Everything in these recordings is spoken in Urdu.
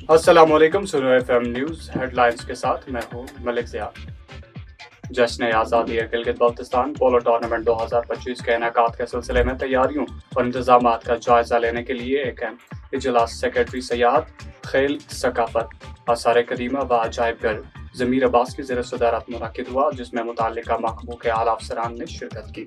السلام علیکم، سنو ایف ایم نیوز ہیڈ لائنز کے ساتھ میں ہوں ملک ضیاء۔ جشن آزادی گلگت بلتستان پولو ٹورنامنٹ 2025 کے انعقاد کے سلسلے میں تیاریوں اور انتظامات کا جائزہ لینے کے لیے ایک اہم اجلاس سیکرٹری سیاحت، کھیل، ثقافت، آثار قدیمہ و عجائب گھر ضمیر عباس کی زیر صدارت منعقد ہوا، جس میں متعلقہ محکموں کے اعلیٰ افسران نے شرکت کی۔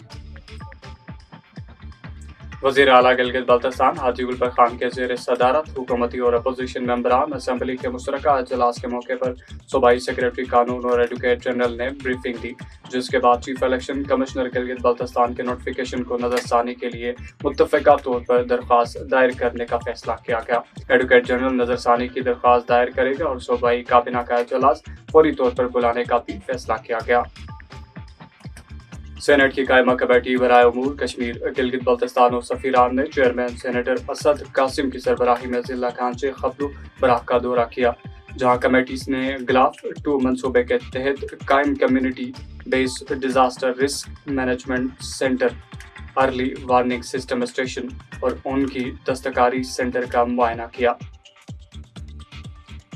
وزیر اعلیٰ گلگت بلتستان حاجی گل بخش خان کے زیر صدارت حکومتی اور اپوزیشن ممبران اسمبلی کے مشترکہ اجلاس کے موقع پر صوبائی سیکرٹری قانون اور ایڈوکیٹ جنرل نے بریفنگ دی، جس کے بعد chief election commissioner Gilgit Baltistan کے نوٹیفیکیشن کو نظر ثانی کے لیے متفقہ طور پر درخواست دائر کرنے کا فیصلہ کیا گیا۔ ایڈوکیٹ جنرل نظر ثانی کی درخواست دائر کرے گا اور صوبائی کابینہ کا اجلاس فوری طور پر بلانے کا بھی فیصلہ کیا گیا۔ سینٹ کی قائمہ کمیٹی برائے امور کشمیر گلگت بلتستان و سفیران نے چیئرمین سینیٹر اسد قاسم کی سربراہی میں ضلع کانچے خبرو براہ کا دورہ کیا، جہاں کمیٹیز نے گلاف 2 منصوبے کے تحت قائم community based disaster risk management centre, early warning system station اور ان کی دستکاری سینٹر کا معائنہ کیا۔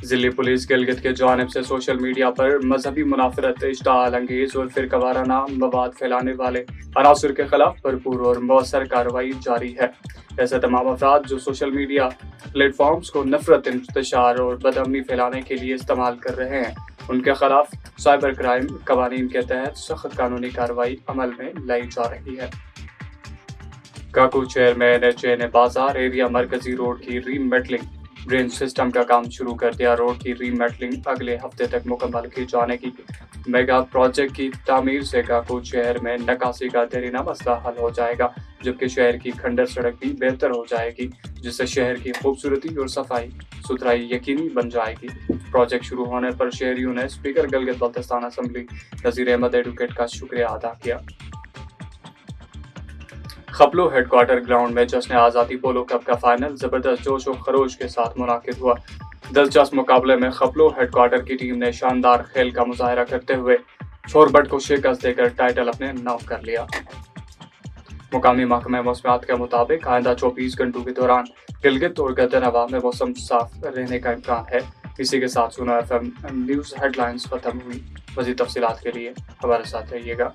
ضلعی پولیس گلگت کی جانب سے سوشل میڈیا پر مذہبی منافرت، اشتعال انگیز اور فرقہ وارانہ مواد پھیلانے والے عناصر کے خلاف بھرپور اور مؤثر کارروائی جاری ہے۔ ایسے تمام افراد جو سوشل میڈیا پلیٹ فارمز کو نفرت، انتشار اور بدامنی پھیلانے کے لیے استعمال کر رہے ہیں، ان کے خلاف سائبر کرائم قوانین کے تحت سخت قانونی کارروائی عمل میں لائی جا رہی ہے۔ کاکو چیئرمین نے بازار ایریا مرکزی روڈ کی ری میٹلنگ ڈرین سسٹم کا کام شروع کر دیا۔ روڈ کی ری میٹلنگ اگلے ہفتے تک مکمل کی جانے کی میگا پروجیکٹ کی تعمیر سے کاکو شہر میں نکاسی کا دیرینہ مسئلہ حل ہو جائے گا، جبکہ شہر کی کھنڈر سڑک بھی بہتر ہو جائے گی، جس سے شہر کی خوبصورتی اور صفائی ستھرائی یقینی بن جائے گی۔ پروجیکٹ شروع ہونے پر شہریوں نے speaker Gilgit Baltistan assembly Nazir Ahmad advocate کا شکریہ ادا کیا۔ خپلو ہیڈ کوارٹر گراؤنڈ میں جشن آزادی پولو کپ کا فائنل زبردست جوش و خروش کے ساتھ منعقد ہوا۔ دلچسپ مقابلے میں خپلو ہیڈ کوارٹر کی ٹیم نے شاندار کھیل کا مظاہرہ کرتے ہوئے چھوربٹ کو شکست دے کر ٹائٹل اپنے نام کر لیا۔ مقامی محکمہ موسمیات کے مطابق آئندہ 24 گھنٹوں کے دوران گلگت اور گدرنوا میں موسم صاف رہنے کا امکان ہے۔ اسی کے ساتھ سنو ایف ایم نیوز ہیڈ لائنز ختم ہوئی۔ مزید تفصیلات کے لیے ہمارے ساتھ رہیے گا۔